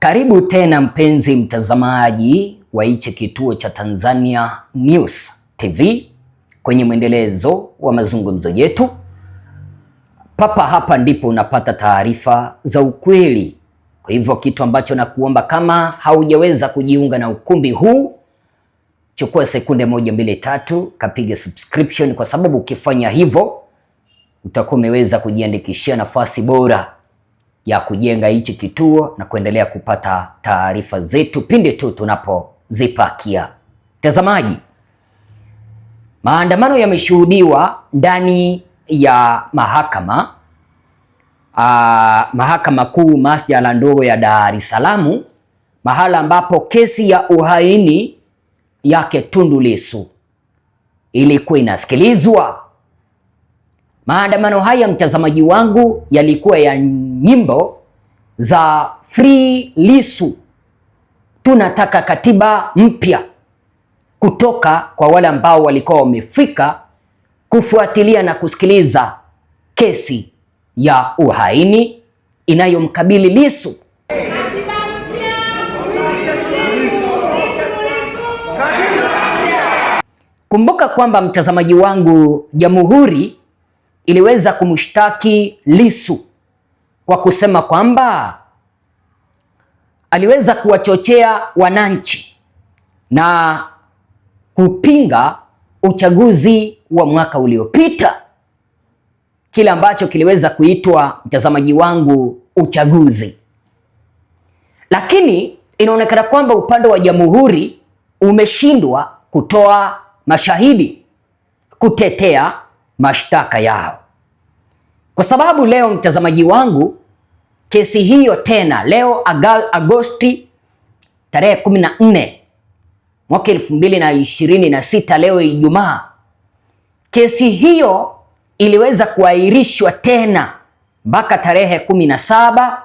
Karibu tena mpenzi mtazamaji wa hichi kituo cha Tanzania News TV kwenye mwendelezo wa mazungumzo yetu. Papa hapa ndipo unapata taarifa za ukweli. Kwa hivyo kitu ambacho nakuomba, kama haujaweza kujiunga na ukumbi huu, chukua sekunde 1, 2, 3 kapiga subscription, kwa sababu ukifanya hivyo utakuwa umeweza kujiandikishia nafasi bora ya kujenga hichi kituo na kuendelea kupata taarifa zetu pindi tu tunapozipakia. Mtazamaji, maandamano yameshuhudiwa ndani ya mahakama kuu masjala ndogo ya Dar es Salaam, mahala ambapo kesi ya uhaini yake Tundu Lissu ilikuwa inasikilizwa. Maandamano haya, mtazamaji wangu, yalikuwa ya nyimbo za Free Lissu, tunataka katiba mpya, kutoka kwa wale ambao walikuwa wamefika kufuatilia na kusikiliza kesi ya uhaini inayomkabili Lissu. Kumbuka kwamba, mtazamaji wangu, Jamhuri iliweza kumshtaki Lissu kwa kusema kwamba aliweza kuwachochea wananchi na kupinga uchaguzi wa mwaka uliopita, kile ambacho kiliweza kuitwa, mtazamaji wangu, uchaguzi. Lakini inaonekana kwamba upande wa Jamhuri umeshindwa kutoa mashahidi kutetea mashtaka yao. Kwa sababu leo, mtazamaji wangu, kesi hiyo tena leo Agosti tarehe 14 mwaka 2026, leo Ijumaa, kesi hiyo iliweza kuahirishwa tena mpaka tarehe 17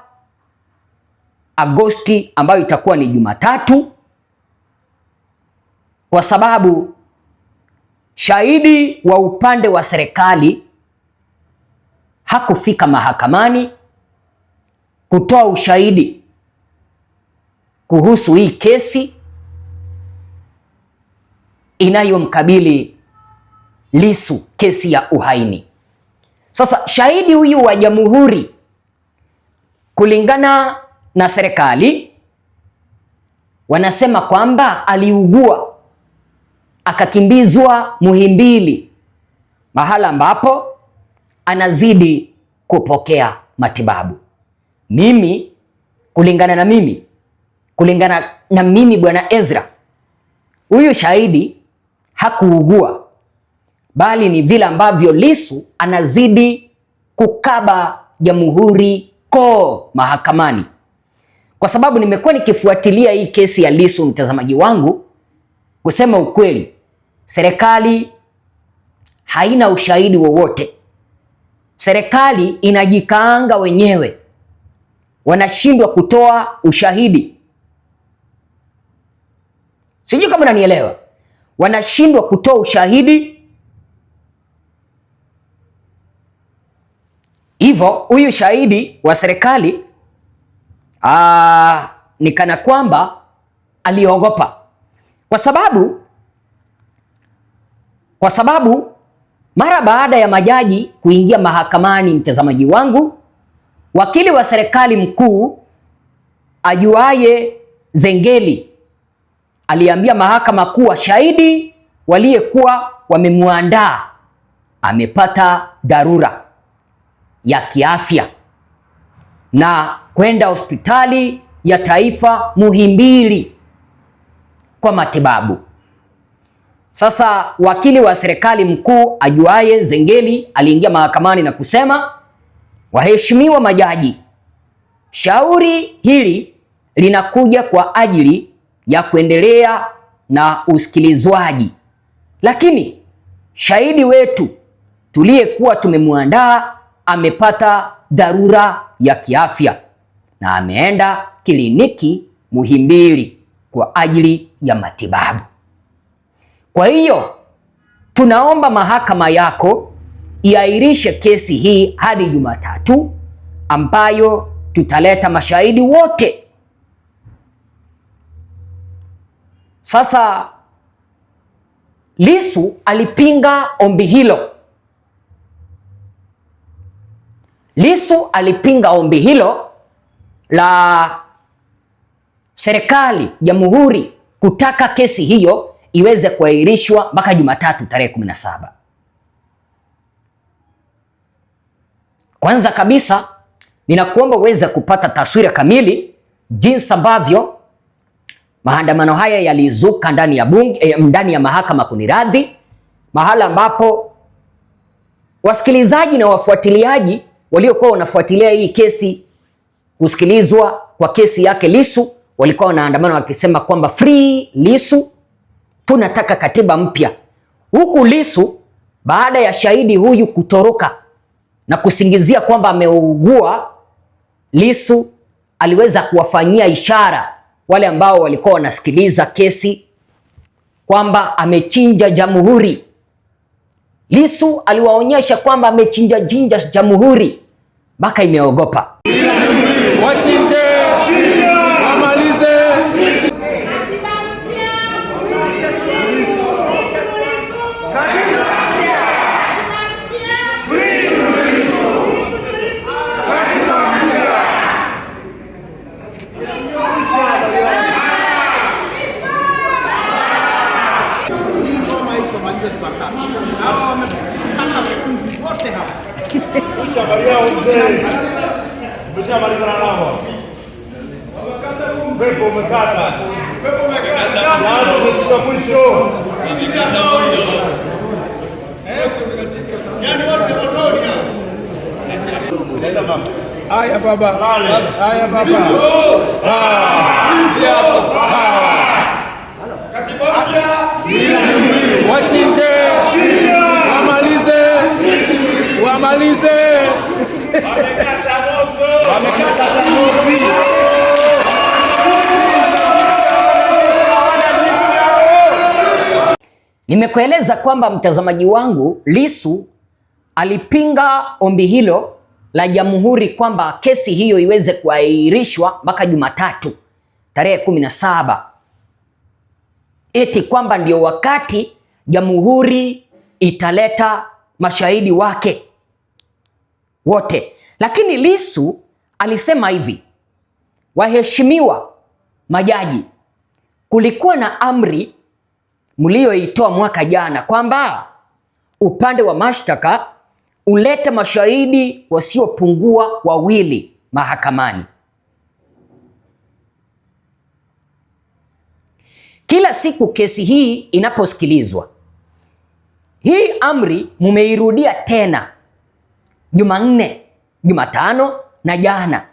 Agosti, ambayo itakuwa ni Jumatatu, kwa sababu shahidi wa upande wa serikali hakufika mahakamani kutoa ushahidi kuhusu hii kesi inayomkabili Lissu, kesi ya uhaini. Sasa shahidi huyu wa Jamhuri, kulingana na serikali, wanasema kwamba aliugua akakimbizwa Muhimbili, mahala ambapo anazidi kupokea matibabu. Kulingana na mimi Bwana Ezra, huyu shahidi hakuugua, bali ni vile ambavyo Lissu anazidi kukaba Jamhuri mahakamani. Kwa sababu nimekuwa nikifuatilia hii kesi ya Lissu, mtazamaji wangu, kusema ukweli, serikali haina ushahidi wowote. Serikali inajikaanga wenyewe, wanashindwa kutoa ushahidi. Sijui kama unanielewa. Wanashindwa kutoa ushahidi. Hivyo huyu shahidi wa serikali ni kana kwamba aliogopa, kwa sababu mara baada ya majaji kuingia mahakamani, mtazamaji wangu, wakili wa serikali mkuu Ajuaye Zengeli aliambia mahakama kuwa shahidi waliyekuwa wamemwandaa amepata dharura ya kiafya na kwenda hospitali ya taifa Muhimbili kwa matibabu. Sasa wakili wa serikali mkuu Ajuaye Zengeli aliingia mahakamani na kusema, waheshimiwa majaji, shauri hili linakuja kwa ajili ya kuendelea na usikilizwaji, lakini shahidi wetu tuliyekuwa tumemwandaa amepata dharura ya kiafya na ameenda kliniki Muhimbili kwa ajili ya matibabu. Kwa hiyo tunaomba mahakama yako iairishe kesi hii hadi Jumatatu, ambayo tutaleta mashahidi wote Sasa Lissu alipinga ombi hilo. Lissu alipinga ombi hilo la serikali jamhuri kutaka kesi hiyo iweze kuahirishwa mpaka Jumatatu tarehe 17. Kwanza kabisa ninakuomba uweze kupata taswira kamili jinsi ambavyo maandamano haya yalizuka ndani ya bunge, ndani ya mahakama kuniradhi, mahala ambapo wasikilizaji na wafuatiliaji waliokuwa wanafuatilia hii kesi, kusikilizwa kwa kesi yake Lissu, walikuwa wanaandamana wakisema kwamba free Lissu, tunataka katiba mpya. Huku Lissu baada ya shahidi huyu kutoroka na kusingizia kwamba ameugua, Lissu aliweza kuwafanyia ishara wale ambao walikuwa wanasikiliza kesi kwamba amechinja jamhuri. Lissu aliwaonyesha kwamba amechinja jamhuri mpaka imeogopa. Wachinde, wamalize. Haya baba. Haya baba. Wachinde, wamalize. Wamalize. Wamekata moto. Wamekata moto. Nimekueleza kwamba mtazamaji wangu, Lissu alipinga ombi hilo la jamhuri kwamba kesi hiyo iweze kuahirishwa mpaka Jumatatu tarehe 17. Eti kwamba ndio wakati jamhuri italeta mashahidi wake wote. Lakini Lissu alisema hivi: waheshimiwa majaji, kulikuwa na amri mlioitoa mwaka jana kwamba upande wa mashtaka ulete mashahidi wasiopungua 2 mahakamani. Kila siku kesi hii inaposikilizwa, hii amri mumeirudia tena Jumanne, Jumatano na jana,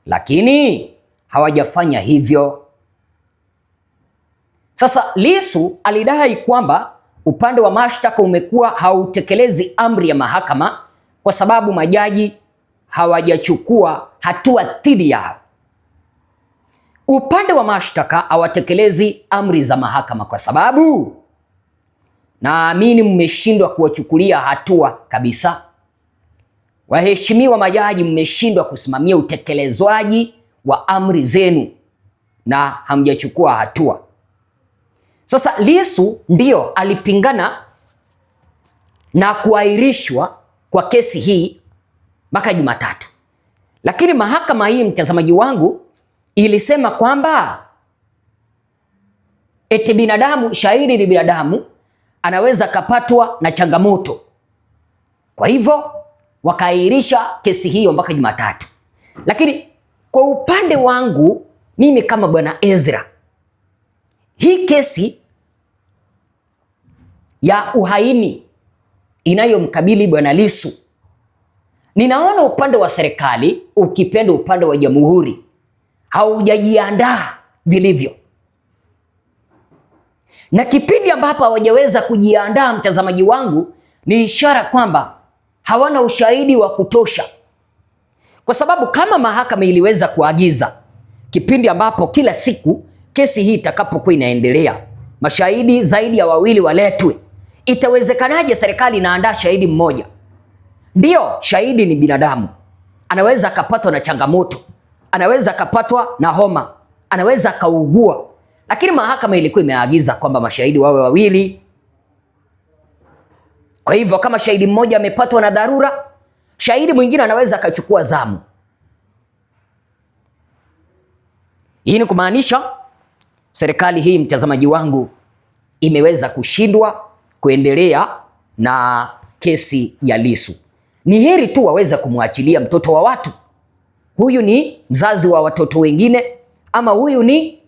lakini hawajafanya hivyo. Sasa Lissu alidai kwamba upande wa mashtaka umekuwa hautekelezi amri ya mahakama kwa sababu majaji hawajachukua hatua dhidi yao. Upande wa mashtaka hawatekelezi amri za mahakama kwa sababu naamini mmeshindwa kuwachukulia hatua kabisa. Waheshimiwa majaji, mmeshindwa kusimamia utekelezwaji wa amri zenu na hamjachukua hatua. Sasa Lissu ndio alipingana na kuahirishwa kwa kesi hii mpaka Jumatatu. Lakini mahakama hii, mtazamaji wangu, ilisema kwamba eti binadamu, shahidi ni binadamu, anaweza kapatwa na changamoto. Kwa hivyo wakaahirisha kesi hiyo mpaka Jumatatu. Lakini kwa upande wangu mimi kama Bwana Ezra, hii kesi ya uhaini inayomkabili Bwana Lissu, ninaona upande wa serikali, ukipenda upande wa jamhuri, haujajiandaa vilivyo. Na kipindi ambapo hawajaweza kujiandaa, mtazamaji wangu, ni ishara kwamba hawana ushahidi wa kutosha. Kwa sababu kama mahakama iliweza kuagiza kipindi ambapo kila siku kesi hii itakapokuwa inaendelea mashahidi zaidi ya 2 waletwe, itawezekanaje serikali inaandaa shahidi mmoja? Ndio, shahidi ni binadamu, anaweza akapatwa na changamoto, anaweza akapatwa na homa, anaweza akaugua, lakini mahakama ilikuwa imeagiza kwamba mashahidi wawe wawili. Kwa hivyo kama shahidi mmoja amepatwa na dharura, shahidi mwingine anaweza akachukua zamu. Hii ni kumaanisha serikali hii, mtazamaji wangu, imeweza kushindwa kuendelea na kesi ya Lissu. Ni heri tu waweza kumwachilia mtoto wa watu. Huyu ni mzazi wa watoto wengine, ama huyu ni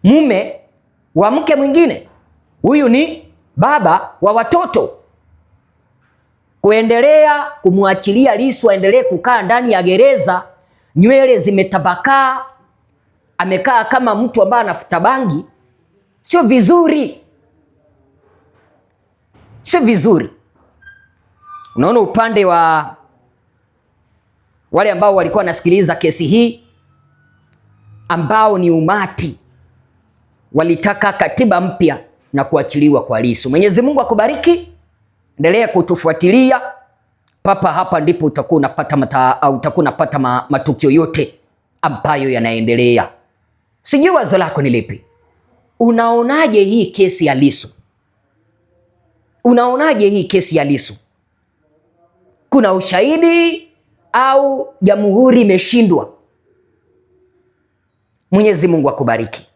mume wa mke mwingine, huyu ni baba wa watoto. Kuendelea kumwachilia Lissu aendelee kukaa ndani ya gereza, nywele zimetabakaa, amekaa kama mtu ambaye anafuta bangi, sio vizuri. Sio vizuri. Unaona, upande wa wale ambao walikuwa wanasikiliza kesi hii, ambao ni umati, walitaka katiba mpya na kuachiliwa kwa Lissu. Mwenyezi Mungu akubariki. Endelea kutufuatilia. Papa hapa ndipo utakuwa unapata matukio yote ambayo yanaendelea. Sijui wazo lako ni lipi? Unaonaje hii kesi ya Lissu? Unaonaje hii kesi ya Lissu? Kuna ushahidi au jamhuri imeshindwa? Mwenyezi Mungu akubariki.